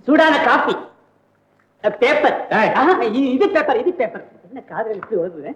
சூடான coffee, paper. இது paper, இது பேப்பர். என்ன காதல் இப்படி வருது?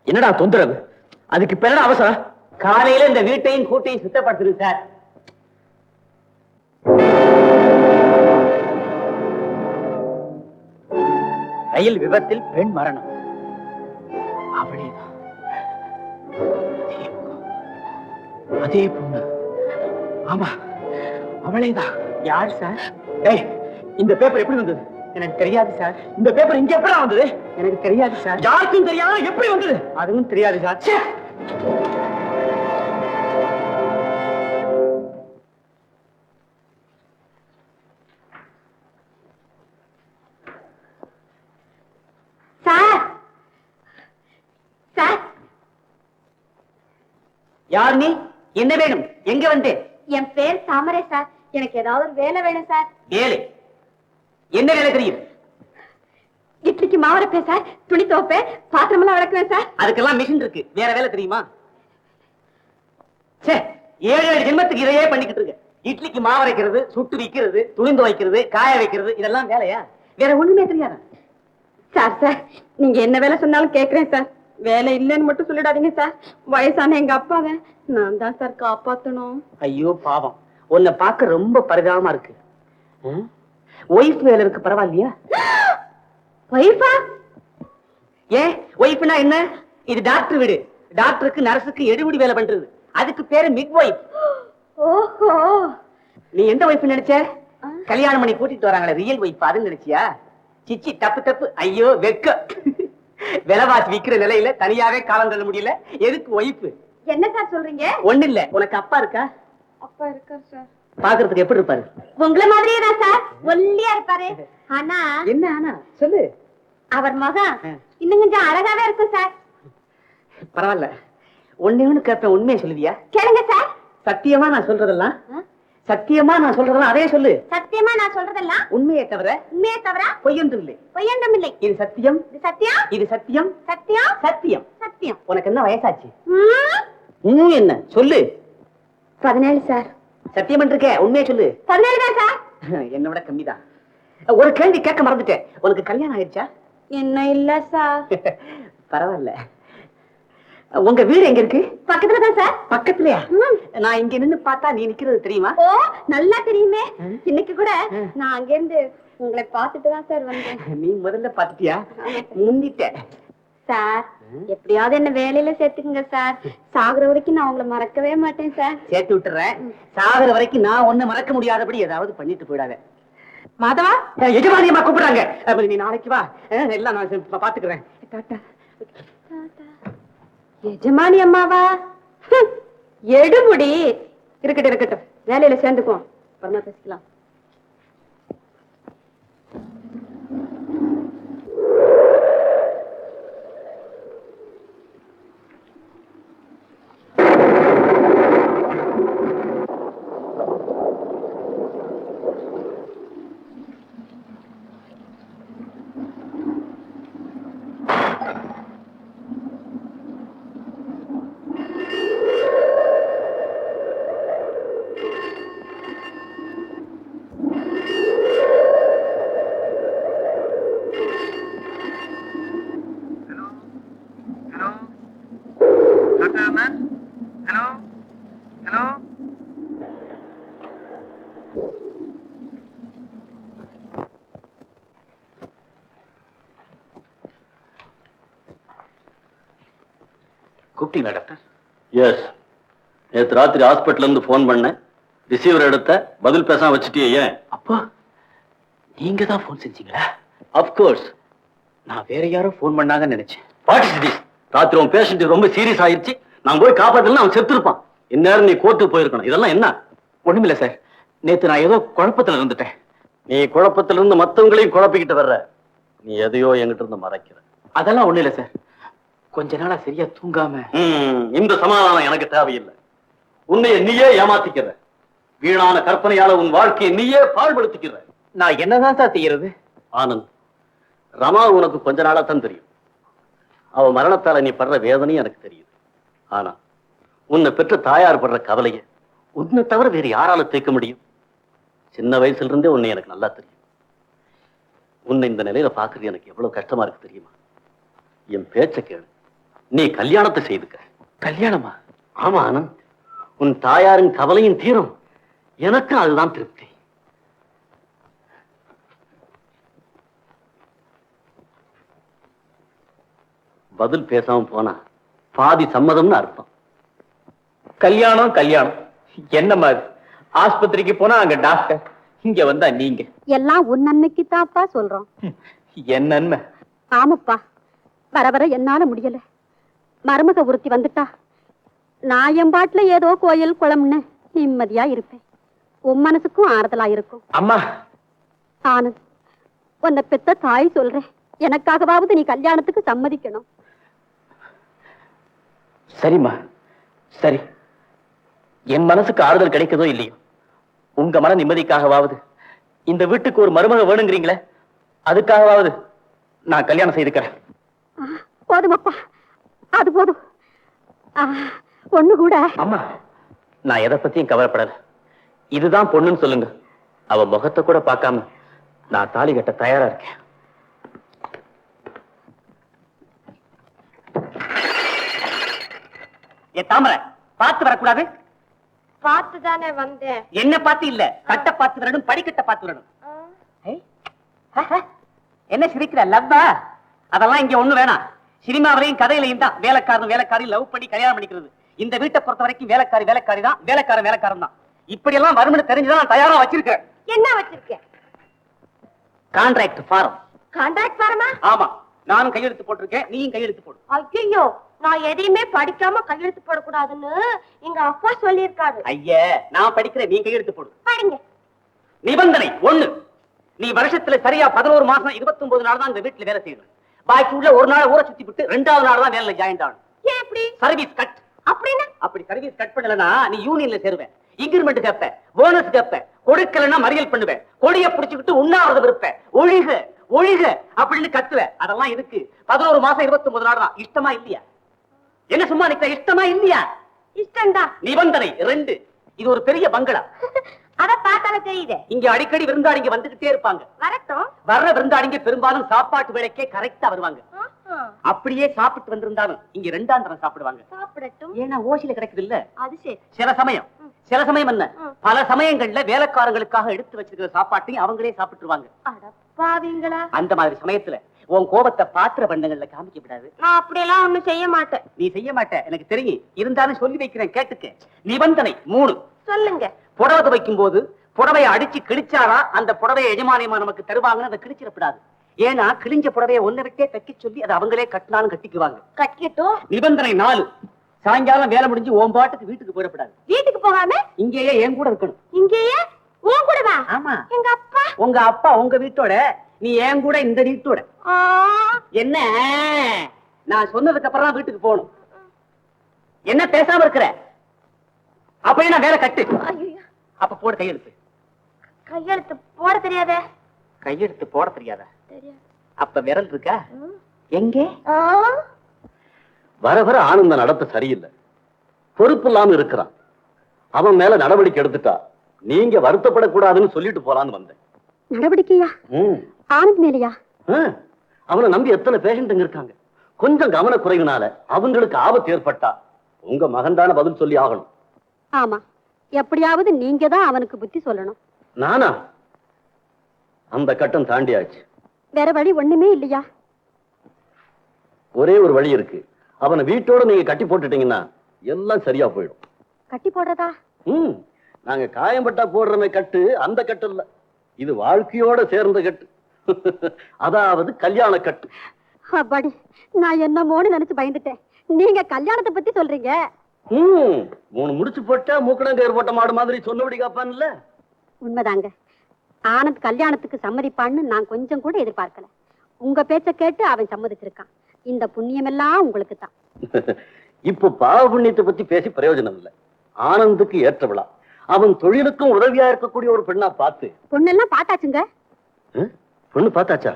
என்னடா தொந்தரவு? அதுக்கு இப்ப என்ன அவசரம்? காலையில இந்த வீட்டையும் கூட்டையும் சுத்தப்படுத்துது சார். ரயில் விபத்தில் பெண் மரணம். அவளேதான், அதே பொண்ணு. ஆமா, அவளேதான். யார் சார்? இந்த பேப்பர் எப்படி வந்தது? எனக்கு தெரியாது சார். இந்த பேப்பர் இங்க எப்படி வந்தது? எனக்கு தெரியாது சார். யாருக்கும் தெரியாம எப்படி வந்தது? அதுவும் தெரியாது சார். சார், சார், யார் நீ? என்ன வேணும்? எங்க வந்து? என் பேர் தாமரை சார். எனக்கு ஏதாவது ஒரு வேலை வேணும் சார். வேலை? என்ன வேலை தெரியும்? இட்லிக்கு மாவரைப்பேன் சார், துணி துவைப்பேன், பாத்திரமெல்லாம் விளக்குவேன் சார். அதுக்கெல்லாம் மிஷின் இருக்கு. வேற வேலை தெரியுமா? சே, 7 ஜென்மத்துக்கு இதையே பண்ணிக்கிட்டு இருக்க. இட்லிக்கு மாவரைக்கிறது, சுட்டு விக்கிறது, துணி துவைக்கிறது, காய வைக்கிறது, இதெல்லாம் வேலையா? வேற ஒண்ணுமே தெரியாதா? சார் சார், நீங்க என்ன வேலை சொன்னாலும் கேட்கிறேன் சார். வேலை இல்லைன்னு மட்டும் சொல்லிடாதீங்க சார். வயசான எங்க அப்பாவை நான் தான் சார் காப்பாத்தணும். ஐயோ பாவம், உன்னை பார்க்க ரொம்ப பரிதாபமா இருக்கு. ஒய்ஃப் வேலை இருக்கு, பரவாயில்லையா? ஒய்ஃபா? ஏன் ஒய்ஃப்னா என்ன? இது டாக்டர் வீடு. டாக்டருக்கு நர்ஸுக்கு எடுபடி வேலை பண்றது. அதுக்கு பேரு மிட் ஒய்ஃப். ஓஹோ, நீ எந்த ஒய்ஃப் நினைச்ச? கல்யாணம் பண்ணி கூட்டிட்டு வராங்களே ரியல் ஒய்ஃப், அதுன்னு நினைச்சியா? சிச்சி, தப்பு தப்பு. ஐயோ வெக்க. விலைவாசி விக்கிற நிலையில தனியாவே காலம் தள்ள முடியல, எதுக்கு ஒய்ஃப்? என்ன சார் சொல்றீங்க? ஒண்ணு இல்ல, உனக்கு அப்பா இருக்கா? அப்பா இருக்கார் சார். பாக்குறதுக்கு எப்படி இருப்பாரு? உங்களை மாதிரியே தான் சார், ஒல்லியா இருப்பாரு. ஆனா என்ன ஆனா சொல்லு. அவர் மகன் இன்னும் கொஞ்சம் அழகாவே இருக்கும் சார். பரவாயில்ல, ஒண்ணு கேட்பேன், உண்மையை சொல்லுவியா? கேளுங்க சார். சத்தியமா நான் சொல்றதெல்லாம், சத்தியமா நான் சொல்றதெல்லாம் அதே சொல்லு. சத்தியமா நான் சொல்றதெல்லாம் உண்மையை தவிர, உண்மையை தவிர பொய்யொன்றும் இல்லை. பொய்யொன்றும் இல்லை. இது சத்தியம், இது சத்தியம், இது சத்தியம், சத்தியம், சத்தியம், சத்தியம். உனக்கு என்ன வயசாச்சு? என்ன சொல்லு? 17 சார். சத்தியம் இருக்கே, உண்மையை சொல்லு. 17 தான் சார். என்னை விட கம்மிதான். ஒரு கேள்வி கேட்க மறந்துட்டேன், உனக்கு கல்யாணம் ஆயிடுச்சா? என்ன இல்ல சார். பரவாயில்ல. உங்க வீடு எங்க இருக்கு? பக்கத்துல தான் சார். பக்கத்துலயா? நான் இங்க நின்னு பார்த்தா நீ நிக்கிறது தெரியுமா? ஓ, நல்லா தெரியுமே. இன்னைக்கு கூட நான் அங்க இருந்து உங்களை பார்த்துட்டு தான் சார் வந்தேன். நீ முதல்ல பாத்துட்டியா? முந்திட்ட சார். எப்படியாவது என்ன வேலையில சேர்த்துக்குங்க சார். சாகுற வரைக்கும் நான் உங்களை மறக்கவே மாட்டேன் சார். சேர்த்து விட்டுறேன். சாகுற வரைக்கும் நான் ஒண்ணு மறக்க முடியாதபடி ஏதாவது பண்ணிட்டு போயிடாத. மாதவா, எஜமானி அம்மா கூப்பிடுறாங்க. நீ நாளைக்கு வா, எல்லாம் நான் பாத்துக்கிறேன். எஜமானி அம்மாவா? எடுமுடி. இருக்கட்டும் இருக்கட்டும், வேலையில சேர்ந்துக்குவோம், அப்புறமா பேசிக்கலாம். கூப்பிட்டீங்களா டாக்டர்? எஸ், நேற்று ராத்திரி ஹாஸ்பிட்டல் இருந்து போன் பண்ணேன். ரிசீவர் எடுத்த, பதில் பேசாம வச்சுட்டியே. ஏன்? அப்பா, நீங்க தான் போன் செஞ்சீங்களா? அப்கோர்ஸ். நான் வேற யாரும் போன் பண்ணாங்கன்னு நினைச்சேன். What is this? ராத்திரி உன் பேஷண்ட் ரொம்ப சீரியஸ் ஆயிடுச்சு, நான் போய் காப்பாத்தலாம், அவன் செத்துருப்பான். இந்நேரம் நீ கோர்ட்டுக்கு போயிருக்கணும். இதெல்லாம் என்ன? ஒண்ணுமில்ல சார், நேத்து நான் ஏதோ குழப்பத்துல இருந்துட்டேன். நீ குழப்பத்துல இருந்து மத்தவங்களையும் குழப்பிக்கிட்டு வர்ற. நீ எதையோ என்கிட்ட இருந்து மறைக்கிற. அதெல்லாம் ஒண்ணு இல்ல சார், கொஞ்ச நாளா சரியா தூங்காம. இந்த சமாதானம் எனக்கு தேவையில்லை. உன்னைய நீயே ஏமாத்திக்கிற. வீணான கற்பனையால உன் வாழ்க்கையை நீயே பாழ்படுத்திக்கிற. நான் என்னதான் சார் செய்யறது? ஆனந்த், ரமா உனக்கு கொஞ்ச நாளா தான் தெரியும். அவ மரணத்தால நீ படுற வேதனையும் எனக்கு தெரியுது. ஆனா உன்னை பெற்ற தாயார் படுற கவலைய உன்னை தவிர வேறு யாரால தீர்க்க முடியும்? சின்ன வயசுல இருந்தே உன்னை எனக்கு நல்லா தெரியும். உன்னை இந்த நிலையில பாக்குறது எனக்கு எவ்வளவு கஷ்டமா இருக்கு தெரியுமா? என் பேச்ச கேளு, நீ கல்யாணத்தை செய்துக்க. கல்யாணமா? ஆமா ஆனந்த், உன் தாயாரின் கவலையும் தீரும், எனக்கு அதுதான் திருப்தி. பதில் பேசாம போனா பாதி சம்மதம்னு அர்த்தம். கல்யாணம் கல்யாணம் என்னம்மா அது? ஆஸ்பத்திரிக்கு போனா அங்க டாக்டர், இங்க வந்தா நீங்க. எல்லாம் உன் நன்மைக்கு தான்ப்பா சொல்றோம். என் நன்மை? ஆமாப்பா, வர வர என்னால முடியல. மருமக ஒருத்தி வந்துட்டா நான் என் பாட்டுல ஏதோ கோயில் குளம்னு நிம்மதியா இருப்பேன். உன் மனசுக்கும் ஆறுதலா இருக்கும். அம்மா. ஆனந்த், உன்னை பெத்த தாய் சொல்றேன், எனக்காகவாவது நீ கல்யாணத்துக்கு சம்மதிக்கணும். சரிம்மா, சரி. என் மனசுக்கு ஆறுதல் கிடைக்கதோ இல்லையோ, உங்க மன நிம்மதிக்காகவாவது இந்த வீட்டுக்கு ஒரு மருமக வேணுங்கிறீங்களே, அதுக்காகவாவது நான் கல்யாணம் செய்துக்கிறேன். போதுமப்பா, அது போதும். பொண்ணு கூட. அம்மா, நான் எதை பத்தியும் கவலைப்படல. இதுதான் பொண்ணுன்னு சொல்லுங்க, அவ முகத்தை கூட பார்க்காம நான் தாலி கட்ட தயாரா இருக்கேன். தாமரை, பார்த்து வரக்கூடாது? பார்த்து தானே வந்தேன். என்ன பார்த்து இல்ல, கட்ட பார்த்து வரணும், படிக்கட்ட பார்த்து வரணும். என்ன சிரிக்கிற? லவ்வா? அதெல்லாம் இங்க ஒண்ணு வேணாம். சினிமாவிலையும் கதையிலையும் தான் வேலைக்காரன் வேலைக்காரி லவ் பண்ணி கல்யாணம் பண்ணிக்கிறது. இந்த வீட்டை பொறுத்த வரைக்கும் வேலைக்காரி வேலைக்காரி தான், வேலைக்காரன் வேலைக்காரன் தான். இப்படி எல்லாம் வரும்னு தெரிஞ்சுதான் நான் தயாரா வச்சிருக்கேன். என்ன வச்சிருக்கேன்? Contract form. கான்ட்ராக்ட் ஃபார்மா? ஆமா, நானும் கையெழுத்து போட்டிருக்கேன், நீயும் கையெழுத்து போடு. ஐயோ, நான் எதையுமே படிக்காம கையெழுத்து போடக்கூடாதுன்னு எங்க அப்பா சொல்லியிருக்காரு. ஐயா, நான் படிக்கிறேன், நீ கையெழுத்து போடு. படிங்க. நிபந்தனை 1, நீ வருஷத்துல சரியா 11 மாசம் 29 நாள் தான் இந்த வீட்டுல வேலை செய்யணும். பாக்கி உள்ள ஒரு நாள் ஊரை சுத்தி விட்டு 2வது நாள் தான் வேலையில ஜாயின் ஆகணும். ஏன் இப்படி? Service cut. அப்படின்னா? அப்படி சர்வீஸ் கட் பண்ணலனா நீ யூனியன்ல சேருவேன், இன்கிரிமெண்ட் கேப்ப, போனஸ் கேப்ப, கொடுக்கலன்னா மறியல் பண்ணுவேன், கொடிய புடிச்சுக்கிட்டு உண்ணாவிரதம் இருப்பேன், ஒழிக ஒழிக அப்படின்னு கத்துவ. அதெல்லாம் இருக்கு. 11 மாசம் 29 நாள் தான். இஷ்டமா இல்லையா? என்ன சும்மா நிக்க? இஷ்டமா இல்லையா? இஷ்டம்டா. நிபந்தனை 2, இது ஒரு பெரிய பங்களா. அத பார்த்தாலே தெரியுது. இங்க அடிக்கடி விருந்தாளிங்க வந்துகிட்டே இருப்பாங்க. வரட்டும். வர்ற விருந்தாளிங்க பெரும்பாலும் சாப்பாட்டு வேலைக்கே கரெக்டா வருவாங்க. அப்படியே சாப்பிட்டு வந்திருந்தாலும் இங்க 2ஆம் தரம் சாப்பிடுவாங்க. சாப்பிடட்டும். ஏன்னா ஓசில கிடைக்குது இல்ல. அது சரி. சில சமயம் என்ன, பல சமயங்கள்ல வேலைக்காரங்களுக்காக எடுத்து வச்சிருக்கிற சாப்பாட்டையும் அவங்களே சாப்பிட்டுருவாங்க. அடப்பாவீங்களா. அந்த மாதிரி சமயத்துல உன் கோபத்தை பாத்திர பண்டங்கள்ல காமிக்க விடாது. நான் அப்படியெல்லாம் ஒண்ணும் செய்ய மாட்டேன். நீ செய்ய மாட்ட, எனக்கு தெரியும். இருந்தாலும் சொல்லி வைக்கிறேன், கேட்டுக்க. நிபந்தனை 3, சொல்லுங்க. புடவை துவைக்கும் போது புடவையை அடிச்சு கிழிச்சாரா அந்த புடவையை எஜமானியமா நமக்கு தருவாங்கன்னு அதை கிழிச்சிடப்படாது. ஏன்னா கிழிஞ்ச புடவையை ஒன்ன விட்டே தைக்க சொல்லி அதை அவங்களே கட்டினாலும் கட்டிக்குவாங்க. கட்டிக்கட்டும். நிபந்தனை 4, சாயங்காலம் வேலை முடிஞ்சு ஓம் பாட்டுக்கு வீட்டுக்கு போயிடப்படாது. வீட்டுக்கு போகாம இங்கேயே என் கூட இருக்கணும். இங்கேயே? உன் கூடவா? ஆமா. எங்க அப்பா? உங்க அப்பா உங்க வீட்டோட, நீ என் கூட இந்த வீட்டோட. என்ன நான் சொன்னதுக்கு அப்புறம் தான் வீட்டுக்கு போகணும். என்ன பேசாம இருக்கிற? அப்படியே நான் வேலை கட்டு. அப்ப போட கையெழுத்து. கையெழுத்து போட தெரியாத? கையெழுத்து போட தெரியாத? தெரியாது. அப்ப விரல் இருக்கா? எங்கே? வர வர ஆனந்த நடத்த சரியில்லை, பொறுப்பு இல்லாம இருக்கிறான். அவன் மேல நடவடிக்கை எடுத்துட்டா நீங்க வருத்தப்படக்கூடாதுன்னு சொல்லிட்டு போலான்னு வந்தேன். நடவடிக்கையா? ஆனந்த் மேலையா? அவனை நம்பி எத்தனை பேஷண்ட்டுங்க இருக்காங்க. கொஞ்சம் கவன குறைவினால அவங்களுக்கு ஆபத்து ஏற்பட்டா உங்க மகன்தான பதில் சொல்லி ஆகணும். ஆமா, எப்படியாவது நீங்க தான் அவனுக்கு புத்தி சொல்லணும். நானா? அந்த கட்டம் தாண்டியாச்சு. வேற வழி ஒண்ணுமே இல்லையா? ஒரே ஒரு வழி இருக்கு. அவனை வீட்டோட நீங்க கட்டி போட்டுட்டீங்கன்னா எல்லாம் சரியா போயிடும். கட்டி போடுறதா? நாங்க காயம்பட்டா போடுறமே கட்டு, அந்த கட்டு இல்ல, இது வாழ்க்கையோட சேர்ந்த கட்டு. அதாவது கல்யாண கட்டு. அப்பாடி, நான் என்னமோன்னு நினைச்சு பயந்துட்டேன். நீங்க கல்யாணத்தை பத்தி சொல்றீங்க. 3 முடிச்சு போட்டா மூக்கணங்கயிறு போட்ட மாடு மாதிரி சொன்னபடி காப்பான்ல. உண்மைதாங்க. ஆனந்த் கல்யாணத்துக்கு சம்மதிப்பான்னு நான் கொஞ்சம் கூட எதிர்பார்க்கல. உங்க பேச்ச கேட்டு அவன் சம்மதிச்சிருக்கான். இந்த புண்ணியம் எல்லாம் உங்களுக்கு தான். இப்ப பாவ புண்ணியத்தை பத்தி பேசி பிரயோஜனம் இல்லை. ஆனந்துக்கு ஏற்ற விழா. அவன் தொழிலுக்கும் உதவியா இருக்கக்கூடிய ஒரு பெண்ணா பார்த்து. பொண்ணெல்லாம் பார்த்தாச்சுங்க. பொண்ணு பார்த்தாச்சா?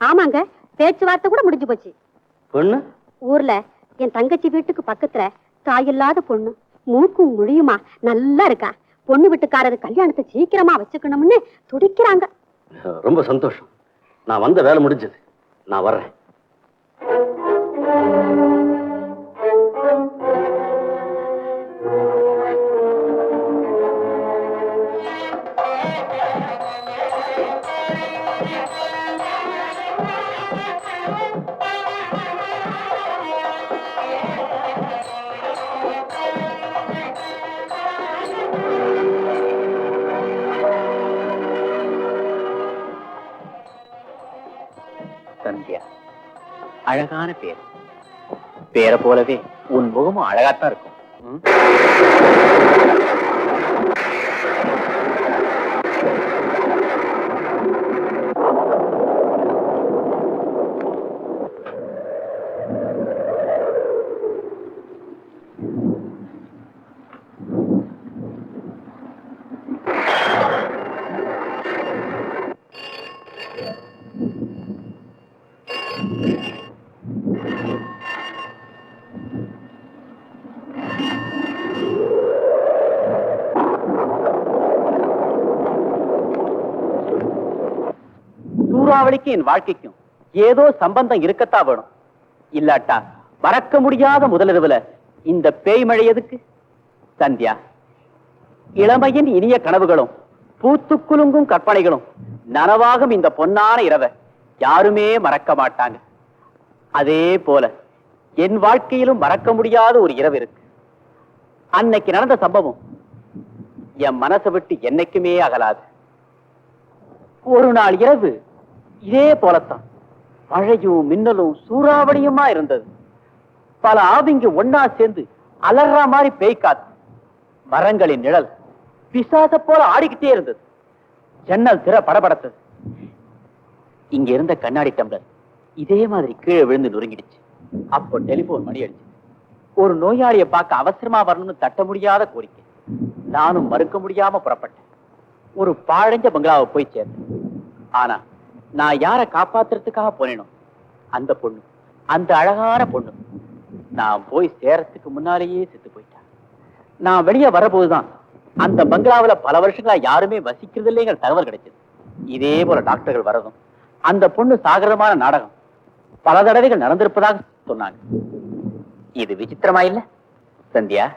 ஆமாங்க, பேச்சுவார்த்தை கூட முடிஞ்சு போச்சு. பொண்ணு ஊர்ல என் தங்கச்சி வீட்டுக்கு பக்கத்துல தாயில்லாத பொண்ணு, மூக்கும் முழியுமா நல்லா இருக்கா. பொண்ணு வீட்டுக்காரரு கல்யாணத்தை சீக்கிரமா வச்சுக்கணும்னு துடிக்கிறாங்க. ரொம்ப சந்தோஷம். நான் வந்த வேலை முடிஞ்சது. நான் வர்றேன். சந்தியா, அழகான பேர். பேரை போலவே உன் முகமும் அழகாத்தான் இருக்கும். சூறாவளிக்கு என் வாழ்க்கைக்கும் ஏதோ சம்பந்தம் இருக்கத்தான் வேணும். இல்லாட்டா மறக்க முடியாத முதலிரவுல இந்த பேய் மழை எதுக்கு? சந்தியா, இளமையின் இனிய கனவுகளும் பூத்து குலுங்கும் கற்பனைகளும் நனவாகும் இந்த பொன்னான இரவை யாருமே மறக்க மாட்டாங்க. அதே போல என் வாழ்க்கையிலும் மறக்க முடியாத ஒரு இரவு இருக்கு. அன்னைக்கு நடந்த சம்பவம் என் மனசை விட்டு என்னைக்குமே அகலாது. ஒரு நாள் இரவு இதே போலத்தான் மழையும் மின்னலும் சூறாவளியுமா இருந்தது. பல ஆவிங்க ஒன்னா சேர்ந்து அலறா மாதிரி பேய் காத்து. மரங்களின் நிழல் பிசாச போல ஆடிக்கிட்டே இருந்தது. ஜன்னல் திற படபடத்தது. இங்க இருந்த கண்ணாடி டம்ளர் இதே மாதிரி கீழே விழுந்து நொறுங்கிடுச்சு. அப்போ டெலிபோன் மணி அடிச்சு. ஒரு நோயாளியை பார்க்க அவசரமா வரணும்னு தட்ட முடியாத கோரிக்கை. நானும் மறுக்க முடியாம புறப்பட்டேன். ஒரு பாழஞ்ச பங்களாவை போய் சேர்ந்தேன். ஆனா நான் யாரை காப்பாத்துறதுக்காக போனேனோ அந்த பொண்ணு, அந்த அழகான பொண்ணு, நான் போய் சேரத்துக்கு முன்னாலேயே செத்து போயிட்டான். நான் வெளியே வரபோதுதான் அந்த பங்களாவில பல வருஷங்களா யாருமே வசிக்கிறது இல்லைங்கிற தகவல் கிடைச்சது. இதே போல டாக்டர்கள் வரதும் அந்த பொண்ணு சாகரமான நாடகம் பல தடவைகள் நடந்திருப்பதாக சொன்னாங்க. இது விசித்திரமா இல்ல சந்தியா?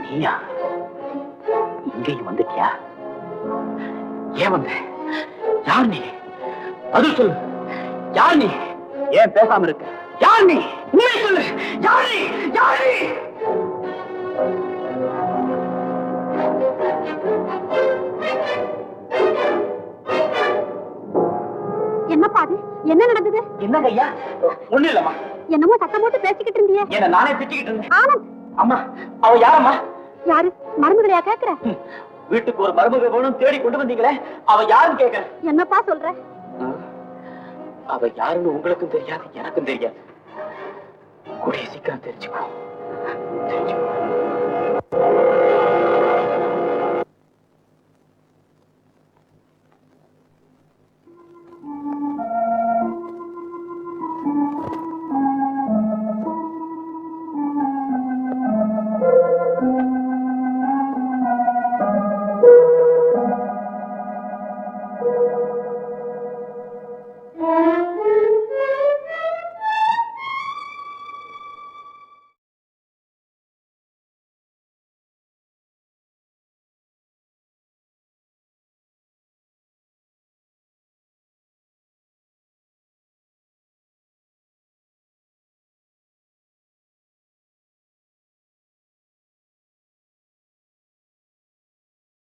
நீயா இங்கேயும் வந்துட்டியா? ஏன் வந்த? யார் நீ? பதில் சொல்லு. யார் நீ? ஏன் பேசாம இருக்க? யார் நீ? உண்மை சொல்லு. யார் நீ? யார் நீ? என்னப்பா அது? என்ன நடந்தது? என்னங்க ஐயா? ஒண்ணு இல்லம்மா. என்னமோ சத்தம் போட்டு பேசிக்கிட்டு இருந்தியே. என்ன நானே திட்டிக்கிட்டு இருந்தேன். ஆனந்த். அம்மா, அவ யாரம்மா? யாரு? மருமகளையா கேக்குற? வீட்டுக்கு ஒரு மருமக வேணும் தேடி கொண்டு வந்தீங்களே, அவ யாருன்னு கேட்க. என்னப்பா சொல்ற? அவ யாருன்னு உங்களுக்கும் தெரியாது, எனக்கும் தெரியாது. கூடிய சீக்கிரம் தெரிஞ்சுக்கோ.